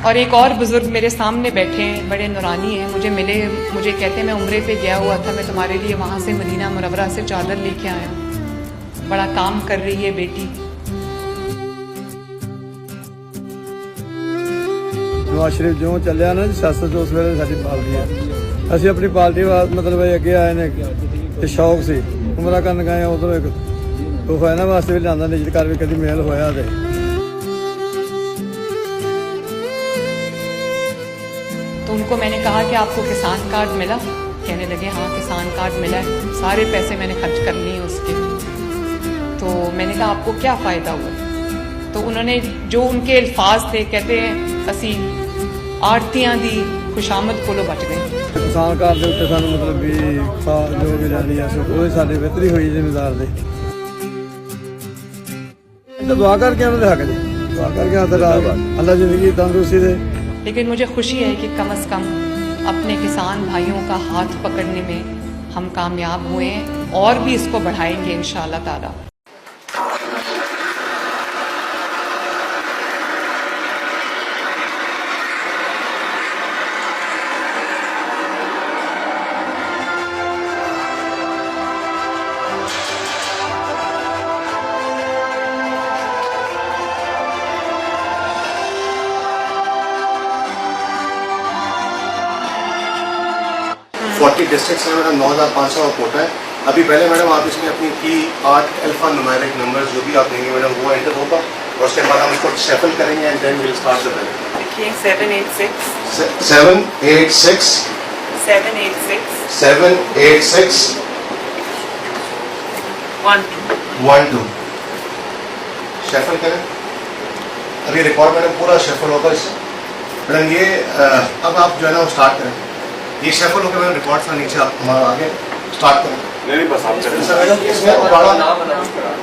اور ایک اور بزرگ میرے سامنے بیٹھے ہیں، بڑے نورانی ہیں، مجھے ملے، مجھے کہتے ہیں میں عمرے پہ گیا ہوا تھا، میں تمہارے لیے وہاں سے مدینہ منورہ سے چادر لے کے آیا ہوں، بڑا کام کر رہی ہے بیٹی۔ نواز شریف جو چلیا نا سیاست اس ویلے ساری پارٹی ہے، اسی اپنی پارٹی مطلب اگے آئے نے شوق سی عمرہ کرن گئے، ادھر ایک دکھ ہے نا واسطے بھی لانا نجت کر بھی کدی میل ہویا تے تو ان کو میں نے کہا کہ آپ کو کسان کارڈ ملا؟ کہنے لگے ہاں کسان کارڈ ملا ہے، سارے پیسے میں نے خرچ کر لیے اس کے۔ تو میں نے کہا آپ کو کیا فائدہ ہوا؟ تو انہوں نے جو ان کے الفاظ تھے، کہتے ہیں اسی آڑتیاں دی خوشامد کولو بچ گئے۔ کسان کارڈ دے اوتے سانوں مطلب بھی جو بھی لینی ہے وہ ساری بہتری ہوئی زمیندار دی۔ دعا کر کے انہوں نے حق دی، دعا کر کے اللہ زندگی تندرستی دے۔ لیکن مجھے خوشی ہے کہ کم از کم اپنے کسان بھائیوں کا ہاتھ پکڑنے میں ہم کامیاب ہوئے ہیں، اور بھی اس کو بڑھائیں گے انشاءاللہ تعالی۔ ڈسٹرکٹس میں میڈم 9500 کا کوٹا ہے۔ ابھی پہلے میڈم آپ اس میں اپنی کی 8 الفا نومیرک نمبرز جو بھی آپ دیں گے میڈم وہ انٹر ہوگا، اور اس کے بعد ہم اس کو شفل کریں گے and then we'll start the belt. دیکھیے 786 786 12 شفل کریں۔ ابھی ریکارڈ میڈم پورا شفل ہوگا اس سے میڈم۔ یہ اب آپ جو ہے نا وہ اسٹارٹ کریں، یہ شفل ہو کے میڈم ریکارڈ سے نیچے آپ ہمارا آگے اسٹارٹ کریں۔ نہیں بس آپ چلیں سر میڈم اس میں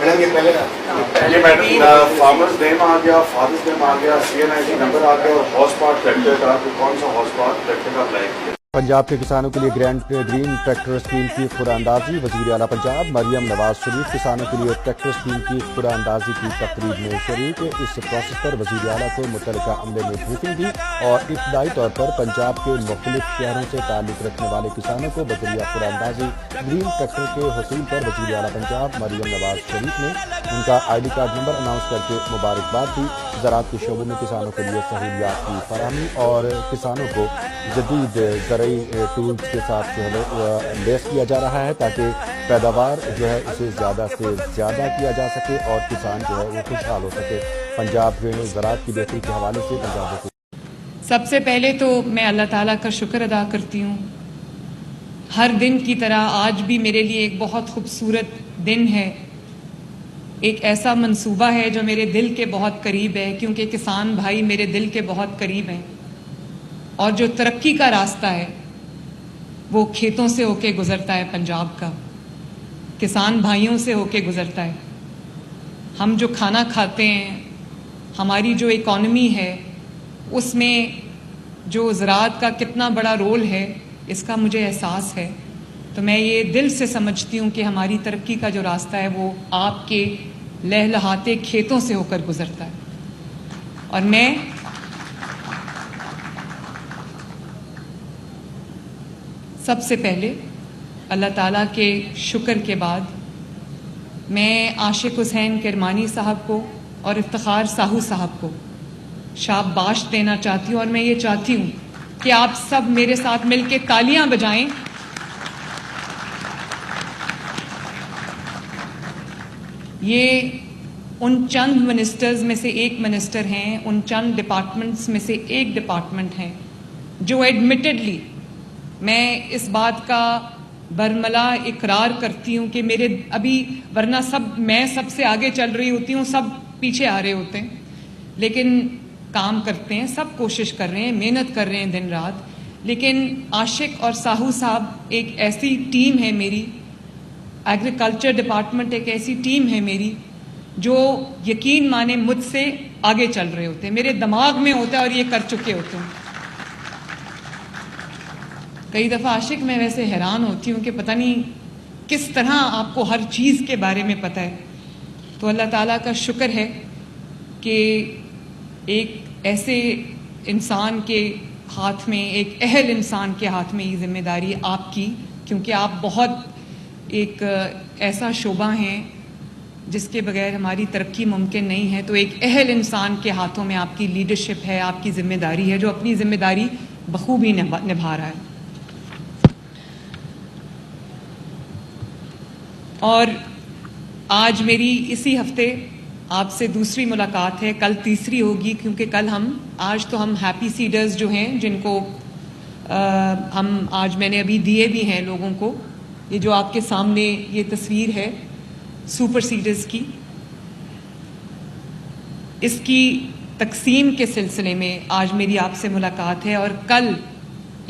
میڈم یہ پہلے میڈم فارمرز نیم آ گیا، فادرز نیم آ گیا، CNID نمبر آ گیا، اور ہارس پاور ٹریکٹر کا کون سا ہارس پاور ٹریکٹر کا اپلائی کیا۔ پنجاب کے کسانوں کے لیے گرین ٹریکٹر اسکیم کی اختراع اندازی۔ وزیر اعلیٰ پنجاب مریم نواز شریف کسانوں کے لیے ٹریکٹر اسکیم کی اختراع اندازی کی تقریب میں شریک۔ اس پروسیس پر وزیر اعلیٰ کو متعلقہ عملے میں بریفنگ دی اور ابتدائی طور پر پنجاب کے مختلف شہروں سے تعلق رکھنے والے کسانوں کو بذریعہ اختراع اندازی گرین ٹریکٹر کے حصول پر وزیر اعلیٰ پنجاب مریم نواز شریف نے ان کا ID کارڈ نمبر اناؤنس کر کے مبارکباد دی۔ زراعت کے شعبے میں کسانوں کے لیے سہولیات کی فراہمی اور کسانوں کو جدید زرعی ٹولز کے ساتھ جو ہے لیس کیا جا رہا ہے تاکہ پیداوار جو ہے اسے زیادہ سے زیادہ کیا جا سکے اور کسان جو ہے وہ خوشحال ہو سکے۔ پنجاب میں زراعت کی بہتری کے حوالے سے پنجاب کو سب سے پہلے تو میں اللہ تعالیٰ کا شکر ادا کرتی ہوں۔ ہر دن کی طرح آج بھی میرے لیے ایک بہت خوبصورت دن ہے، ایک ایسا منصوبہ ہے جو میرے دل کے بہت قریب ہے، کیونکہ کسان بھائی میرے دل کے بہت قریب ہیں، اور جو ترقی کا راستہ ہے وہ کھیتوں سے ہو کے گزرتا ہے، پنجاب کا کسان بھائیوں سے ہو کے گزرتا ہے۔ ہم جو کھانا کھاتے ہیں، ہماری جو اکانومی ہے، اس میں جو زراعت کا کتنا بڑا رول ہے اس کا مجھے احساس ہے۔ تو میں یہ دل سے سمجھتی ہوں کہ ہماری ترقی کا جو راستہ ہے وہ آپ کے لہلہاتے کھیتوں سے ہو کر گزرتا ہے۔ اور میں سب سے پہلے اللہ تعالیٰ کے شکر کے بعد میں عاشق حسین کرمانی صاحب کو اور افتخار ساہو صاحب کو شاباش دینا چاہتی ہوں، اور میں یہ چاہتی ہوں کہ آپ سب میرے ساتھ مل کے تالیاں بجائیں۔ یہ ان چند منسٹرز میں سے ایک منسٹر ہیں، ان چند ڈپارٹمنٹس میں سے ایک ڈپارٹمنٹ ہیں جو ایڈمیٹڈلی، میں اس بات کا برملا اقرار کرتی ہوں کہ میرے ابھی ورنہ میں سب سے آگے چل رہی ہوتی ہوں، سب پیچھے آ رہے ہوتے ہیں، لیکن کام کرتے ہیں، سب کوشش کر رہے ہیں، محنت کر رہے ہیں دن رات۔ لیکن عاشق اور ساہو صاحب ایک ایسی ٹیم ہے میری، ایگریکلچر ڈپارٹمنٹ ایک ایسی ٹیم ہے میری جو یقین مانے مجھ سے آگے چل رہے ہوتے ہیں، میرے دماغ میں ہوتا ہے اور یہ کر چکے ہوتے ہیں۔ کئی دفعہ عاشق میں ویسے حیران ہوتی ہوں کہ پتہ نہیں کس طرح آپ کو ہر چیز کے بارے میں پتہ ہے۔ تو اللہ تعالیٰ کا شکر ہے کہ ایک ایسے इंसान के हाथ में, एक अहल इंसान के हाथ में ये जिम्मेदारी आपकी, क्योंकि आप बहुत एक ऐसा शोबा हैं जिसके बगैर हमारी तरक्की मुमकिन नहीं है। तो एक अहल इंसान के हाथों में आपकी लीडरशिप है, आपकी जिम्मेदारी है, जो अपनी जिम्मेदारी बखूबी निभा रहा है। और आज मेरी इसी हफ्ते आपसे दूसरी मुलाकात है, कल तीसरी होगी, क्योंकि कल आज तो हम हैप्पी सीडर्स जो हैं, जिनको हम आज मैंने अभी दिए भी हैं लोगों को, ये जो आपके सामने ये तस्वीर है सुपर सीडर्स की, इसकी तकसीम के सिलसिले में आज मेरी आपसे मुलाकात है। और कल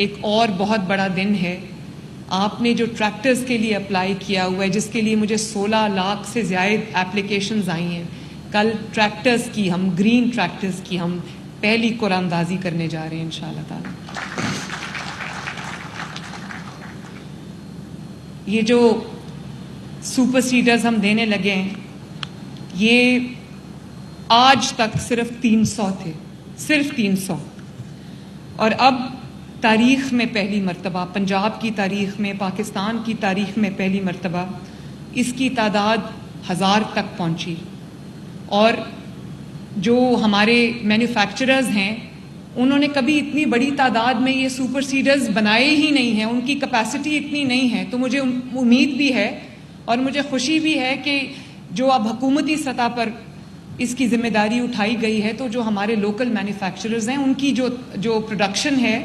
एक और बहुत बड़ा दिन है। आपने जो ट्रैक्टर्स के लिए अप्लाई किया हुआ है, जिसके लिए मुझे 16 लाख से ज़्यादा एप्लीकेशंस आई हैं, कल ट्रैक्टर्स की, हम ग्रीन ट्रैक्टर्स की हम पहली कुरानंदाजी करने जा रहे हैं इंशाअल्लाह ताला। ये जो सुपर सीडर्स हम देने लगे हैं, ये आज तक सिर्फ 300 थे, सिर्फ 300, और अब तारीख़ में पहली मर्तबा, पंजाब की तारीख़ में, पाकिस्तान की तारीख़ में पहली मर्तबा इसकी तादाद 1000 तक पहुंची। और जो हमारे मैन्युफैक्चरर्स हैं, उन्होंने कभी इतनी बड़ी तादाद में ये सुपर सीडर्स बनाए ही नहीं हैं, उनकी कैपेसिटी इतनी नहीं है। तो मुझे उम्मीद भी है और मुझे खुशी भी है कि जो अब हुकूमती सतह पर इसकी ज़िम्मेदारी उठाई गई है, तो जो हमारे लोकल मैन्युफैक्चरर्स हैं, उनकी जो प्रोडक्शन है,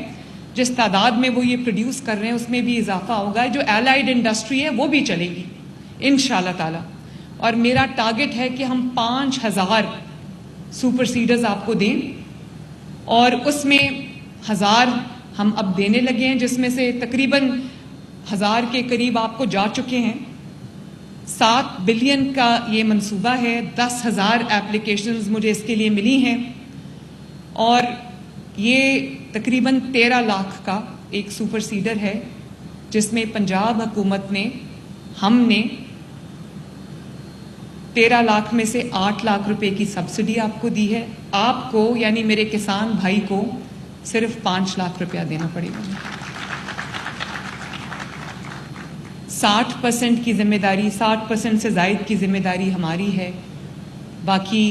जिस तादाद में वो ये प्रोड्यूस कर रहे हैं, उसमें भी इजाफा होगा। जो एलाइड इंडस्ट्री है वो भी चलेगी इंशाअल्लाह ताला। और मेरा टारगेट है कि हम 5000 सुपर सीडर्स आपको दें, और उसमें 1000 हम अब देने लगे हैं, जिसमें से तकरीबन 1000 के करीब आपको जा चुके हैं। 7 बिलियन का ये मंसूबा है, 10,000 एप्लीकेशंस मुझे इसके लिए मिली हैं, और ये तकरीबन 13 लाख का एक सुपर सीडर है, जिसमें पंजाब हुकूमत ने, हमने 13 लाख में से 8 लाख रुपए की सब्सिडी आपको दी है। आपको यानी मेरे किसान भाई को सिर्फ 5 लाख रुपया देना पड़ेगा। 60% की जिम्मेदारी, 60% से ज़ायद की जिम्मेदारी हमारी है। बाकी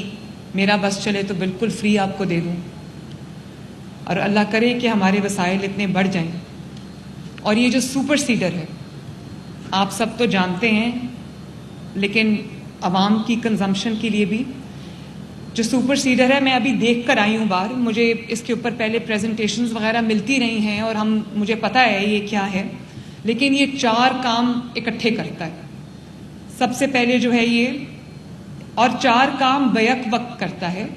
मेरा बस चले तो बिल्कुल फ्री आपको दे दूं, और अल्लाह करे कि हमारे वसाइल इतने बढ़ जाएं। और ये जो सुपर सीडर है, आप सब तो जानते हैं, लेकिन आवाम की कंजम्पशन के लिए भी जो सुपर सीडर है, मैं अभी देख कर आई हूँ बाहर, मुझे इसके ऊपर पहले प्रेजेंटेशंस वगैरह मिलती रही हैं, और मुझे पता है ये क्या है, लेकिन ये 4 काम इकट्ठे करता है। सबसे पहले जो है ये, और 4 काम बैक वक्त करता है।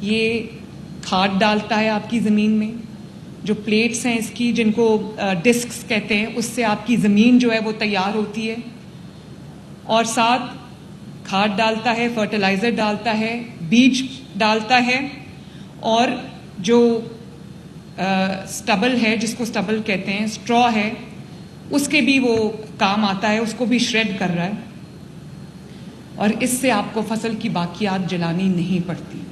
ये खाद डालता है आपकी ज़मीन में, जो प्लेट्स हैं इसकी, जिनको डिस्क्स कहते हैं, उससे आपकी ज़मीन जो है वो तैयार होती है। और साथ खाद डालता है, फर्टिलाइज़र डालता है, बीज डालता है, और जो स्टबल है, जिसको स्टबल कहते हैं, स्ट्रॉ है, उसके भी वो काम आता है, उसको भी श्रेड कर रहा है। और इससे आपको फसल की बाकियात जलानी नहीं पड़ती।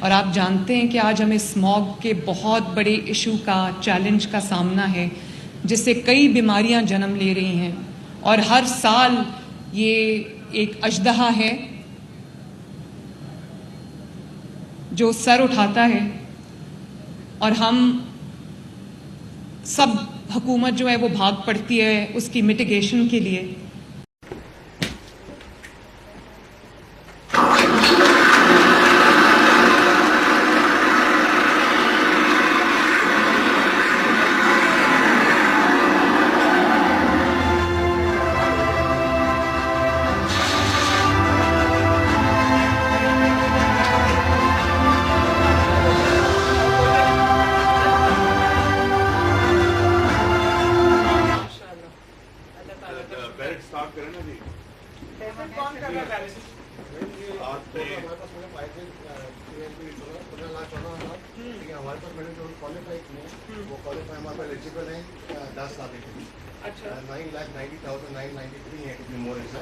और आप जानते हैं कि आज हमें स्मॉग के बहुत बड़े इशू का, चैलेंज का सामना है, जिससे कई बीमारियां जन्म ले रही हैं। और हर साल ये एक अजदहा है जो सर उठाता है, और हम सब हुकूमत जो है वो भाग पड़ती है उसकी मिटिगेशन के लिए। हमारे पास मैंने जो क्वालिफाई किए हैं वो क्वालिफाई हमारे पास एलिजिबल हैं 10 लाख के। अच्छा 9,90,993 है, कुछ मोर है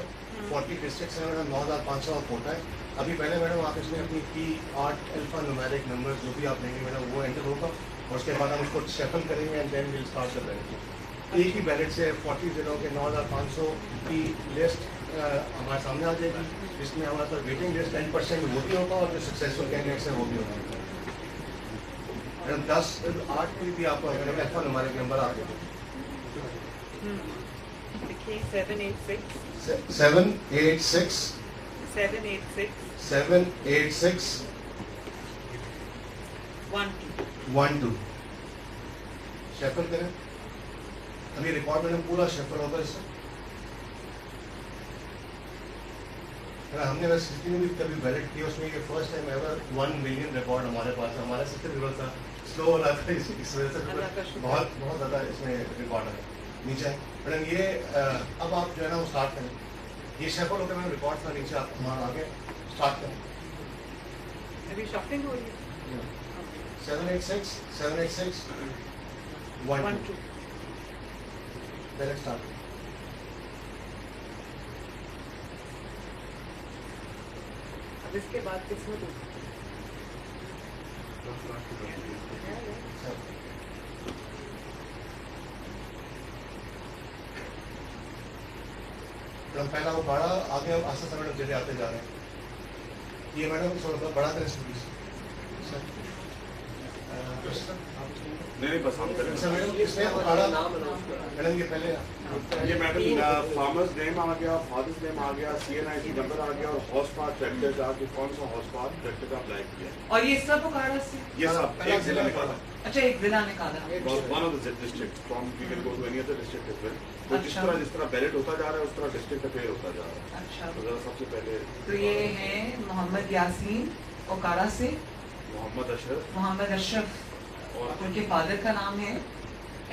40 डिस्ट्रिक्ट्स हैं मैडम, 9,500 का कोटा है। अभी पहले मैडम आप इसमें अपनी की 8 अल्फा न्यूमेरिक नंबर जो भी आप लेंगे मैडम वो एंटर होगा और उसके बाद हम उसको शफल करेंगे एंड देन विल स्टार्ट कर देंगे। एक ही बैलेट से 40 जिलों के 9,500 की लिस्ट हमारे सामने आ जाएगी, जिसमें हमारे पास वेटिंग लिस्ट 10% वो भी होगा और जो सक्सेसफुल कैंडिडेट्स हैं वो भी होगा। मैडम 10-8 पे भी आपको मैडम अल्फा न्यूमेरिक नंबर आ जाएगा। देखिए 786 786 786 786 12 12 शफल करें। अभी रिकॉर्ड मैडम पूरा शफल होगा इससे। हमने वैसे जितनी भी कभी बैलेट की उसमें ये first time ever 1 million record हमारे पास है। हमारा सिस्टम थोड़ा सा स्लो हो रहा था, इस वजह से बहुत बहुत ज़्यादा इसमें रिकॉर्ड है नीचे। मैडम ये अब आप जो है ना वो स्टार्ट करें, ये शफल होकर मैडम रिकॉर्ड था नीचे, आप हमारा आगे स्टार्ट करें। अभी शॉपिंग हो रही है 786 786 12 डायरेक्ट स्टार्ट। अब इसके बाद किसमें दूँ? मैडम पहला वो बड़ा आगे हम आस्ते मैडम जल्दी आते जा रहे हैं। ये मैडम थोड़ा सा बड़ा करें स्टूडियो नहीं बस हम करें सर। मैडम इसमें बड़ा मैडम ये पहले ये मैडम फार्मर्स नेम आ गया, फादर्स नेम आ गया, CNIC नंबर आ गया और हॉर्स पावर ट्रैक्टर का कि कौन सा हॉर्स पावर ट्रैक्टर का अप्लाई किया है। और ये सब उखाड़ा से? ये सब एक जिला निकाला। अच्छा एक जिला निकाला। One of the district from we can go to any other district as well. तो जिस तरह बैलेट होता जा रहा है उस तरह डिस्ट्रिक्ट अफेयर होता जा रहा है। अच्छा तो जरा सबसे पहले तो ये है मोहम्मद यासीन ओकाड़ा से, मोहम्मद अशरफ और उनके फादर का नाम है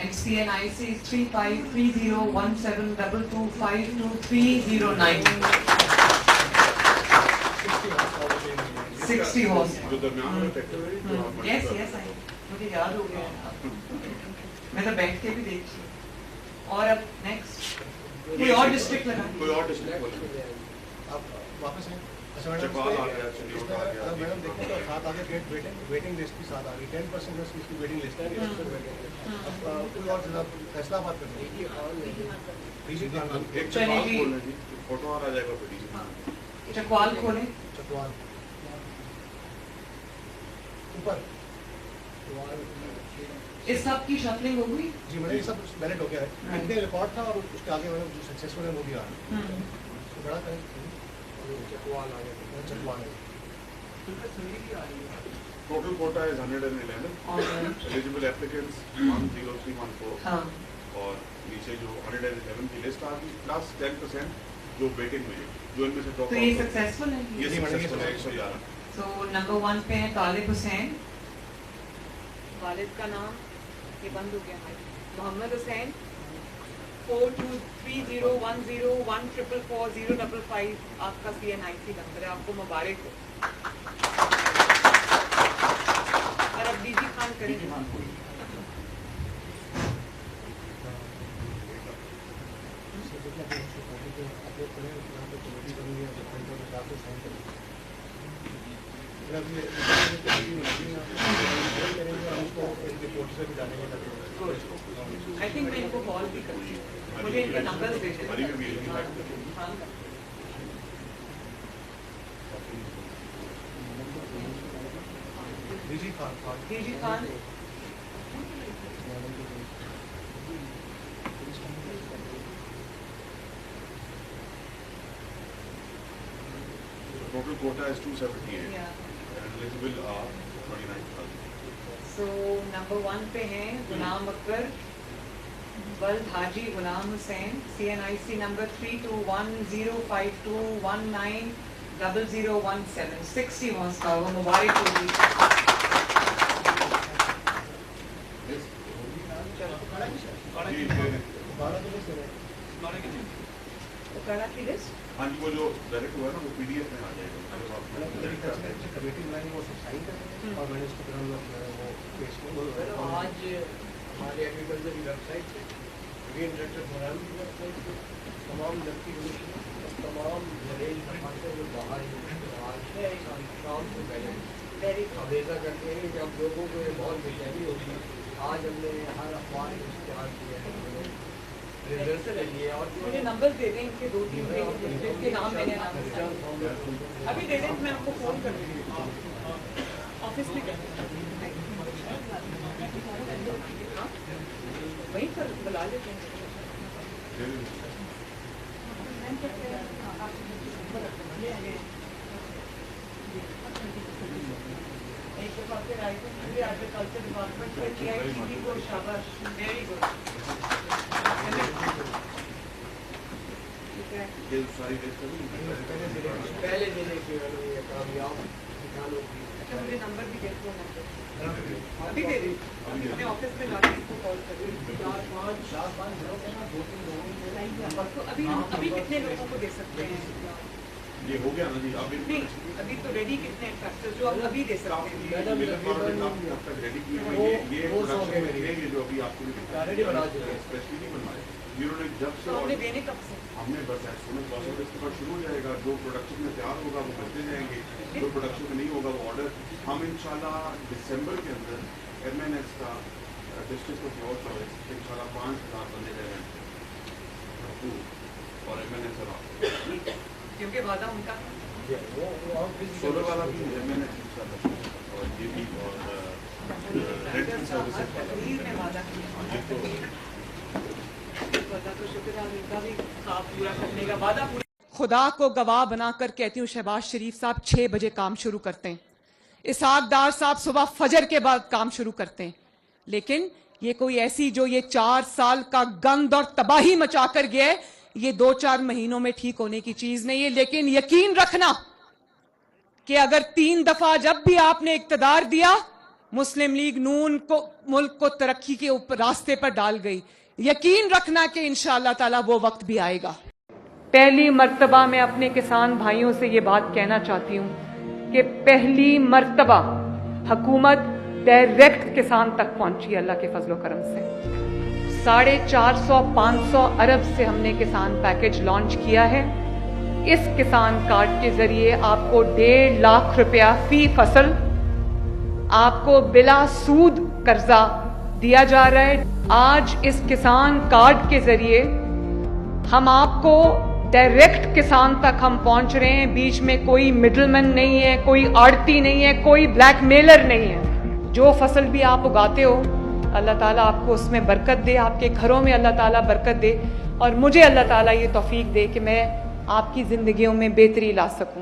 MCNIC 35301722522309 60 हॉर्स। जो दरमियान वाला ट्रैक्टर है जो आप यस यस आई मुझे याद हो गया, मैं तो बैठ के भी देखी। और अब नेक्स्ट कोई और डिस्ट्रिक्ट लगा, कोई और डिस्ट्रिक्ट बोले आप वापस आए। अच्छा मैडम चकवाल आ गया, चंडीगढ़ आ गया। मैडम देखिए तो साथ आगे वेटिंग लिस्ट की साथ आ गई 10% इसकी वेटिंग लिस्ट है। अब कोई और जिला फैसलाबाद कर देंगे एक चकवाल खोलने जी फोटो आ जाएगा फिर चकवाल खोले। चकवाल ऊपर इस सब की शफलिंग हो गई जी मैडम, ये सब बैलेट हो गया है। इतने रिकॉर्ड था और उसके आगे मैडम जो सक्सेसफुल है वो भी आ रहा है। तो बड़ा करें चकवाल आ गया, Chakwal total quota is 111 eligible applicants 10314 हाँ और नीचे जो 111 की लिस्ट आ गई प्लस 10% जो वेटिंग में है, जो इनमें से ड्रॉप तो ये सक्सेसफुल है। ये सक्सेसफुल है 111। तो नंबर 1 पे है तालिब हुसैन, वालिद का नाम ये बंद हो गया है, मोहम्मद हुसैन 42301014444055 आपका CNIC नंबर है, आपको मुबारक हो। और अब डीजी खान करेंगे। आई थिंक मैं इनको कॉल भी करूँगी, मुझे इनके नंबर दे हरी में भी है। हाँ DG Khan DG Khan Total quota is 278 या and eligible are 29,000. So number 1 पे हैं गुलाम अकबर वल्द हाजी Ghulam Hussain, CNIC number 321052190017 60 horse का होगा, मुबारक होगी। उकाड़ा की लिस्ट हाँ जी वो जो डायरेक्ट हुआ है ना वो PDF में आ जाएगा। कमेटी बनाएंगे वो सब साइन करेंगे और मैंने उसको फिर हम लोग वो पेश तो आज हमारे एग्रीकल्चर की वेबसाइट पे ग्रीन ट्रैक्टर प्रोग्राम तमाम लड़की और तमाम रेंज से जो बाहर आज शाम से पहले हमेशा करते हैं कि हम लोगों को ये बहुत बेचैनी होगी। आज हमने हर अखबार में इश्तेहार किया है, रिजल्ट ले लिए और मुझे नंबर दे दें इनके 2-3 जिनके नाम मैंने अभी दे दें, मैं आपको फ़ोन कर दूँगी ऑफिस में वहीं पर बुला लेते हैं। एक दफा फिर एग्रीकल्चर डिपार्टमेंट में TITD को शाबाश, वेरी गुड। पहले दिन की कामयाब किसानों की। अच्छा मुझे नंबर भी दे दो, अभी दे दी, मैं ऑफिस में जाके इसको कॉल कर रही हूँ। 4-5 लोग हैं ना, 2-3 लोगों को अभी कितने लोगों को दे सकते हैं? ये हो गया ना जी, अभी नहीं अभी तो रेडी कितने ट्रैक्टर जो हम अभी दे सकते हैं? अब तक रेडी किए हुए ये प्रोडक्शन में रहेंगे जो अभी आपको रेडी बना चुके हैं, स्पेशली नहीं बनवाए। इन्होंने जब से हमने देने कब से? हमने बस एस्टिमेट प्रोसेस इसके बाद शुरू हो जाएगा। जो प्रोडक्शन में तैयार होगा वो करते जाएंगे, जो प्रोडक्शन में नहीं होगा वो ऑर्डर हम इंशाल्लाह दिसंबर के अंदर MNS का डिस्ट्रिक्ट ऑफ योर चॉइस इंशाल्लाह 5,000 बने जाएंगे और MNS क्योंकि वादा उनका सोलर वाला भी MNS इंशाल्लाह और ये भी और रेंटल सर्विसेज वाला भी में वादा किया। तो शुक्र है उनका भी काम पूरा करने का वादा पूरा। खुदा को गवाह बनाकर कहती हूँ शहबाज शरीफ साहब 6 बजे काम शुरू करते हैं, इसहाक डार साहब सुबह फजर के बाद काम शुरू करते हैं, लेकिन ये कोई ऐसी जो ये 4 साल का गंद और तबाही मचा कर गया है, ये 2-4 महीनों में ठीक होने की चीज नहीं है। लेकिन यकीन रखना कि अगर 3 दफा जब भी आपने इक्तदार दिया, मुस्लिम लीग नून को मुल्क को तरक्की के ऊपर रास्ते पर डाल गई। यकीन रखना कि इंशाअल्लाह ताला वो वक्त भी आएगा। पहली मर्तबा मैं अपने किसान भाइयों से ये बात कहना चाहती हूँ कि पहली मर्तबा हुकूमत डायरेक्ट किसान तक पहुंची अल्लाह के फजलो करम से। 450-500 अरब से हमने किसान पैकेज लॉन्च किया है। इस किसान कार्ड के जरिए आपको 1.5 लाख रुपया फी फसल आपको बिला सूद कर्जा दिया जा रहा है। आज इस किसान कार्ड के जरिए हम आपको डायरेक्ट किसान तक हम पहुंच रहे हैं। बीच में कोई मिडलमैन नहीं है, कोई आड़ती नहीं है, कोई ब्लैकमेलर नहीं है। जो फसल भी आप उगाते हो अल्लाह ताला आपको उसमें बरकत दे, आपके घरों में अल्लाह ताला बरकत दे और मुझे अल्लाह ताला ये तौफीक दे कि मैं आपकी जिंदगियों में बेहतरी ला सकूं।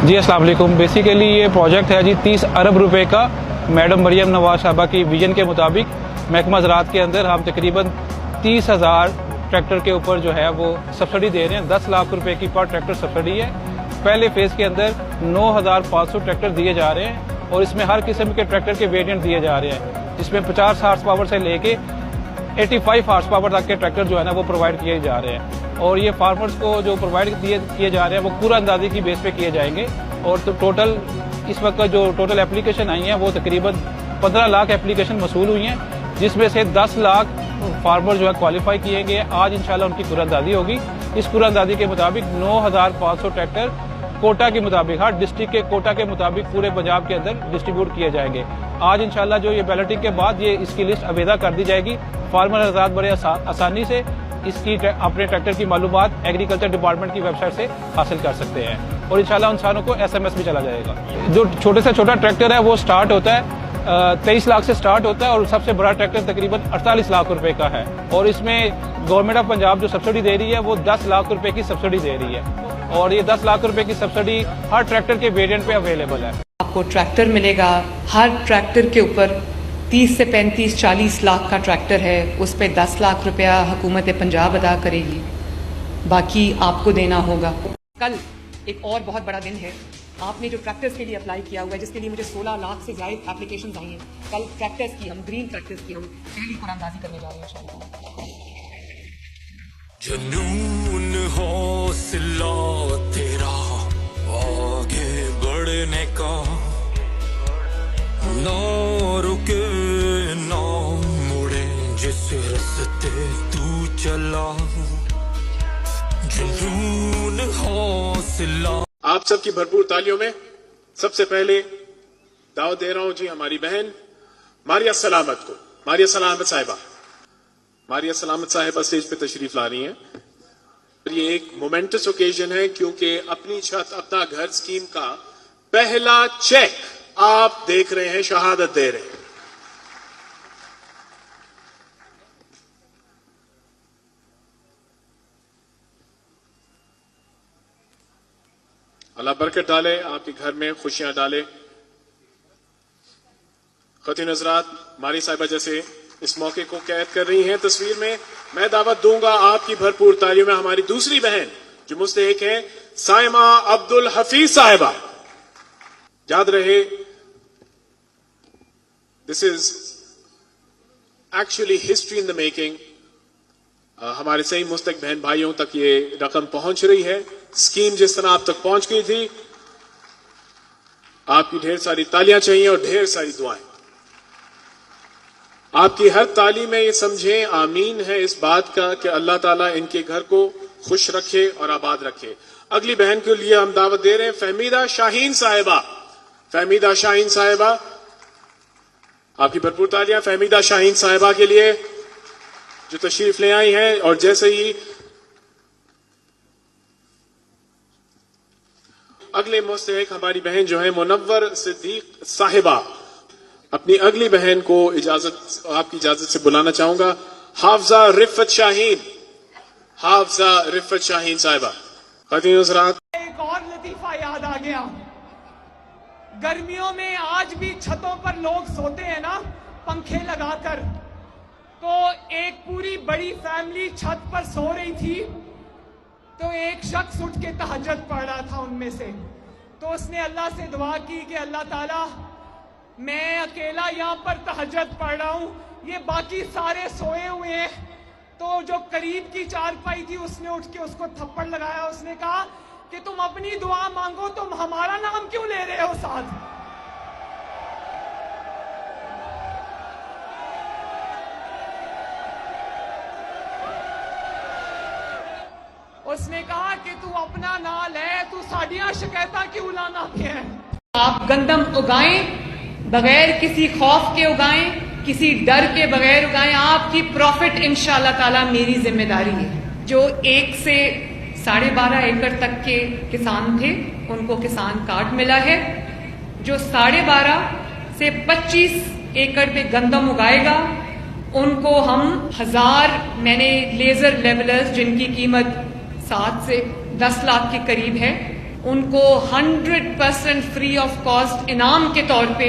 जी अस्सलाम वालेकुम। बेसिकली ये प्रोजेक्ट है जी 30 अरब रुपए का। मैडम मरियम नवाज साहबा की विजन के मुताबिक महकमा ज़राअत के अंदर हम तकरीबन 30,000 ट्रैक्टर के ऊपर जो है वो सब्सिडी दे रहे हैं। 10 लाख रुपए की पर ट्रैक्टर सब्सिडी है। पहले फेज़ के अंदर 9,500 ट्रैक्टर दिए जा रहे हैं और इसमें हर किस्म के ट्रैक्टर के वेरिएंट दिए जा रहे हैं, जिसमें 50 हार्स पावर से लेके 85 हार्स पावर तक के ट्रैक्टर जो है ना वो प्रोवाइड किए जा रहे हैं। और ये फार्मर्स को जो प्रोवाइड किए जा रहे हैं वो पूरा अंदाजे की बेस पे किए जाएंगे। और तो टोटल इस वक्त जो टोटल एप्लीकेशन आई हैं वो तकरीबन 15 लाख एप्लीकेशन वसूल हुई हैं, जिसमें से 10 लाख फार्मर जो है क्वालिफाई किए गए। आज इंशाल्लाह उनकी कुरानदादी होगी। इस कुरानदादी के मुताबिक 9,500 ट्रैक्टर कोटा के मुताबिक, हर डिस्ट्रिक्ट के कोटा के मुताबिक पूरे पंजाब के अंदर डिस्ट्रीब्यूट किए जाएंगे। आज इंशाल्लाह जो ये बैलेटिंग के बाद ये इसकी लिस्ट अवेदा कर दी जाएगी। फार्मर हज़रात बड़े आसानी से इसकी अपने ट्रैक्टर की मालूमात एग्रीकल्चर डिपार्टमेंट की वेबसाइट से हासिल कर सकते हैं और इंशाल्लाह इंसानों को SMS भी चला जाएगा। जो छोटे से छोटा ट्रैक्टर है वो स्टार्ट होता है 23 लाख से स्टार्ट होता है और सबसे बड़ा ट्रैक्टर तकरीबन 48 लाख रुपए का है। और इसमें गवर्नमेंट ऑफ पंजाब जो सब्सिडी दे रही है वो 10 लाख रुपए की सब्सिडी दे रही है और ये 10 लाख रुपए की सब्सिडी हर ट्रैक्टर के वेरिएंट पे अवेलेबल है। आपको ट्रैक्टर मिलेगा, हर ट्रैक्टर के ऊपर 30 से 35-40 लाख का ट्रैक्टर है, उस पर 10 लाख रुपया हुकूमत पंजाब अदा करेगी, बाकी आपको देना होगा। कल एक और बहुत बड़ा दिन है। आपने जो ट्रैक्टर्स के लिए अप्लाई किया हुआ है, जिसके लिए मुझे 16 लाख से ज़्यादा एप्लीकेशंस आई हैं, कल ट्रैक्टर्स की हम ग्रीन ट्रैक्टर्स की हम पहली कुरानदाजी करने जा रहे हैं इंशाअल्लाह। जुनून हौसला तेरा आगे बढ़ने का, ना रुके ना मुड़े जिस रास्ते तू चला जुनून हौसला। आप सबकी भरपूर तालियों में सबसे पहले दावत दे रहा हूं जी हमारी बहन मारिया सलामत को। मारिया सलामत साहिबा स्टेज पे तशरीफ ला रही हैं। ये एक मोमेंटस ओकेजन है क्योंकि अपनी छत अपना घर स्कीम का पहला चेक आप देख रहे हैं, शहादत दे रहे हैं। अल्लाह बरकत डाले, आपके घर में खुशियां डाले। खतीब हज़रात मारी साहिबा जैसे इस मौके को कैद कर रही हैं तस्वीर में। मैं दावत दूंगा आपकी भरपूर तालियों में हमारी दूसरी बहन जो मुझसे एक है साइमा अब्दुल हफीज साहिबा। याद रहे this is actually history in the making. हमारे सही मुस्तक बहन भाइयों तक ये रकम पहुंच रही है। स्कीम जिस तरह आप तक पहुंच गई थी, आपकी ढेर सारी तालियां चाहिए और ढेर सारी दुआएं। आपकी हर ताली में ये समझें आमीन है इस बात का कि अल्लाह ताला इनके घर को खुश रखे और आबाद रखे। अगली बहन के लिए हम दावत दे रहे हैं फहमीदा शाहीन साहिबा। फहमीदा शाहीन साहिबा, आपकी भरपूर तालियां फहमीदा शाहीन साहिबा के लिए जो तशरीफ ले आई हैं। और जैसे ही अगले मुस्तहिक हमारी बहन जो है मुनव्वर सिद्दीक साहिबा, अपनी अगली बहन को आपकी इजाजत से बुलाना चाहूंगा हाफजा रिफत शाहीन। हाफजा रिफत शाहीन साहिबा। खतीब हज़रात एक और लतीफा याद आ गया। गर्मियों में आज भी छतों पर लोग सोते हैं ना पंखे लगाकर, तो एक पूरी बड़ी फैमिली छत पर सो रही थी तो एक शख्स उठ के तहज्जुद पढ़ रहा था उनमें से। तो उसने अल्लाह से दुआ की कि अल्लाह ताला मैं अकेला यहाँ पर तहज्जुद पढ़ रहा हूँ, ये बाकी सारे सोए हुए हैं। तो जो करीब की चारपाई थी उसने उठ के उसको थप्पड़ लगाया। उसने कहा कि तुम अपनी दुआ मांगो, तुम हमारा नाम क्यों ले रहे हो साथ। उसने कहा कि तू अपना ना ले, तू साड़ियां शिकायता क्यों लाना है। आप गंदम उगाएं बगैर किसी खौफ के उगाएं, किसी डर के बगैर उगाएं। आपकी प्रॉफिट इंशाअल्लाह ताला मेरी जिम्मेदारी है। जो 1 से 12.5 एकड़ तक के किसान थे उनको किसान कार्ड मिला है। जो 12.5 से 25 एकड़ पे गंदम उगाएगा उनको हम 1000 मैंने लेजर लेवलर्स जिनकी कीमत 7 से 10 लाख के करीब है उनको 100% फ्री ऑफ कॉस्ट इनाम के तौर पे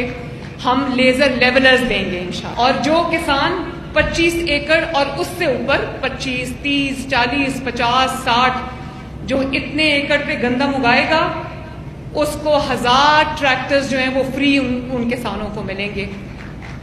हम लेजर लेवलर्स देंगे इंशाअल्लाह। और जो किसान 25 एकड़ और उससे ऊपर 25, 30, 40, 50, 60 जो इतने एकड़ पे गंदम उगाएगा उसको 1000 ट्रैक्टर्स जो हैं वो फ्री उन किसानों को मिलेंगे।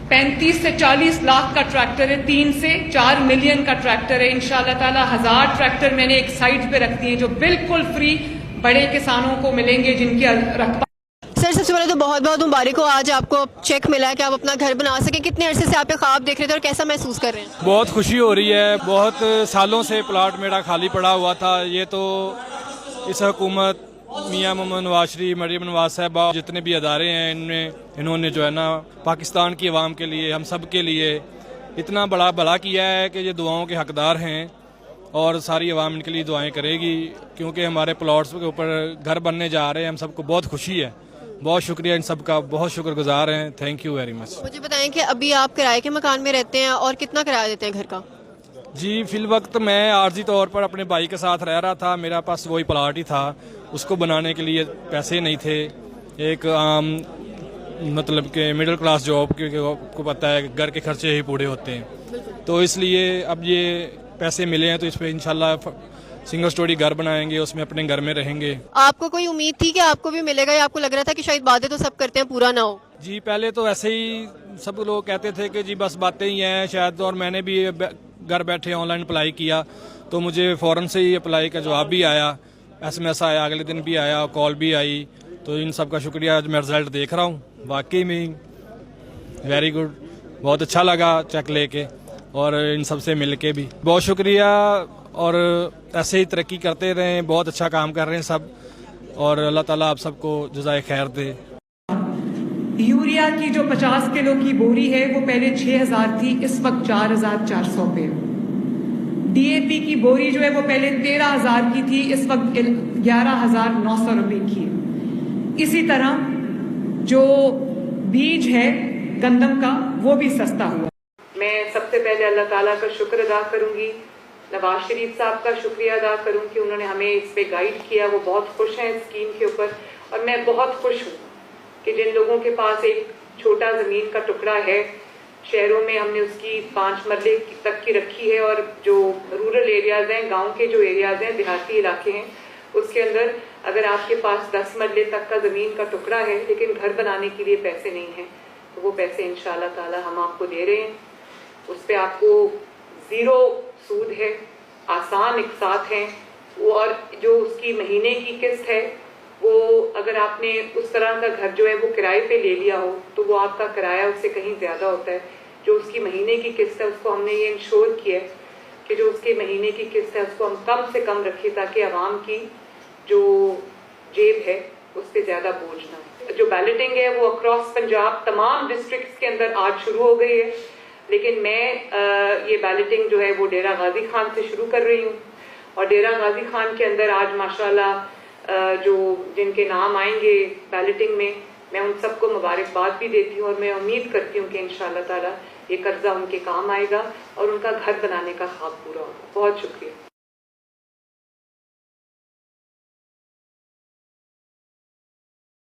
35 से 40 लाख का ट्रैक्टर है, 3 से 4 मिलियन का ट्रैक्टर है। इंशाअल्लाह ताला 1000 ट्रैक्टर मैंने एक साइड पे रख दिए जो बिल्कुल फ्री बड़े किसानों को मिलेंगे जिनकी रकबा। सर सबसे पहले तो बहुत बहुत मुबारक हो, आज आपको चेक मिला है कि आप अपना घर बना सके। कितने अरसे से आप ये ख्वाब देख रहे थे और कैसा महसूस कर रहे हैं? बहुत खुशी हो रही है। बहुत सालों से प्लाट मेरा खाली पड़ा हुआ था। ये तो इस हुकूमत मियां मोहम्मद नवाज शरीफ, मरियम नवाज साहिबा, जितने भी अदारे हैं इन्होंने जो है ना पाकिस्तान की आवाम के लिए, हम सब के लिए इतना बड़ा भला किया है कि ये दुआओं के हकदार हैं और सारी आवाम इनके लिए दुआएं करेगी क्योंकि हमारे प्लॉट्स के ऊपर घर बनने जा रहे हैं। हम सबको बहुत खुशी है। बहुत शुक्रिया इन सब का, बहुत शुक्रगुजार हैं। Thank you very much. मुझे बताएं कि अभी आप किराए के मकान में रहते हैं और कितना किराया देते हैं घर का? जी फिल वक्त मैं आर्जी तौर पर अपने भाई के साथ रह रहा था। मेरा पास वही प्लाट ही था, उसको बनाने के लिए पैसे नहीं थे। एक आम मतलब कि मिडिल क्लास जॉब को पता है घर के खर्चे ही पूरे होते हैं, तो इसलिए अब ये पैसे मिले हैं तो इस पर इंशाल्लाह सिंगल स्टोरी घर बनाएंगे, उसमें अपने घर में रहेंगे। आपको कोई उम्मीद थी कि आपको भी मिलेगा या आपको लग रहा था कि शायद बातें तो सब करते हैं पूरा ना हो? जी पहले तो ऐसे ही सब लोग कहते थे कि जी बस बातें ही हैं शायद, और मैंने भी घर बैठे ऑनलाइन अप्लाई किया तो मुझे फ़ौरन से ही अप्लाई का जवाब भी आया, SMS आया, अगले दिन भी आया, कॉल भी आई। तो इन सब का शुक्रिया। आज मैं रिजल्ट देख रहा हूँ, वाकई में वेरी गुड, बहुत अच्छा लगा चेक लेके और इन सब से मिल के भी बहुत शुक्रिया। और ऐसे ही तरक्की करते रहें, बहुत अच्छा काम कर रहे हैं सब, और अल्लाह ताला आप सबको जज़ाए खैर दे। यूरिया की जो 50 किलो की बोरी है वो पहले 6,000 थी, इस वक्त 4,400 पे। DAP की बोरी जो है वो पहले 13,000 की थी, इस वक्त 11,900 रुपए की है। इसी तरह जो बीज है गंदम का वो भी सस्ता हुआ। मैं सबसे पहले अल्लाह ताला का शुक्र अदा करूंगी, नवाज शरीफ साहब का शुक्रिया अदा करूं कि उन्होंने हमें इस पे गाइड किया। वो बहुत खुश हैं इस स्कीम के ऊपर, और मैं बहुत खुश हूं कि जिन लोगों के पास एक छोटा ज़मीन का टुकड़ा है, शहरों में हमने उसकी 5 मरले तक की रखी है, और जो रूरल एरियाज़ हैं, गांव के जो एरियाज़ हैं, देहाती इलाके हैं, उसके अंदर अगर आपके पास 10 मरले तक का ज़मीन का टुकड़ा है लेकिन घर बनाने के लिए पैसे नहीं हैं, तो वो पैसे इंशाअल्लाह ताला हम आपको दे रहे हैं। उस पर आपको 0 सूद है, आसान इकसात हैं वो, और जो उसकी महीने की किस्त है वो अगर आपने उस तरह का घर जो है वो किराए पे ले लिया हो तो वो आपका किराया उससे कहीं ज़्यादा होता है। जो उसकी महीने की किस्त है उसको हमने ये इंश्योर किया है कि जो उसके महीने की किस्त है उसको हम कम से कम रखें, ताकि आवाम की जो जेब है उस पर ज़्यादा बोझ ना हो। जो बैलेटिंग है वो अक्रॉस पंजाब तमाम डिस्ट्रिक्ट्स के अंदर आज शुरू हो गई है, लेकिन मैं ये बैलेटिंग जो है वो डेरा गाजी खान से शुरू कर रही हूँ, और डेरा गाजी खान के अंदर आज माशाल्लाह जो जिनके नाम आएंगे बैलेटिंग में, मैं उन सबको मुबारकबाद भी देती हूँ, और मैं उम्मीद करती हूँ कि इंशाअल्लाह ताला ये कर्जा उनके काम आएगा और उनका घर बनाने का ख्वाब पूरा होगा। बहुत शुक्रिया।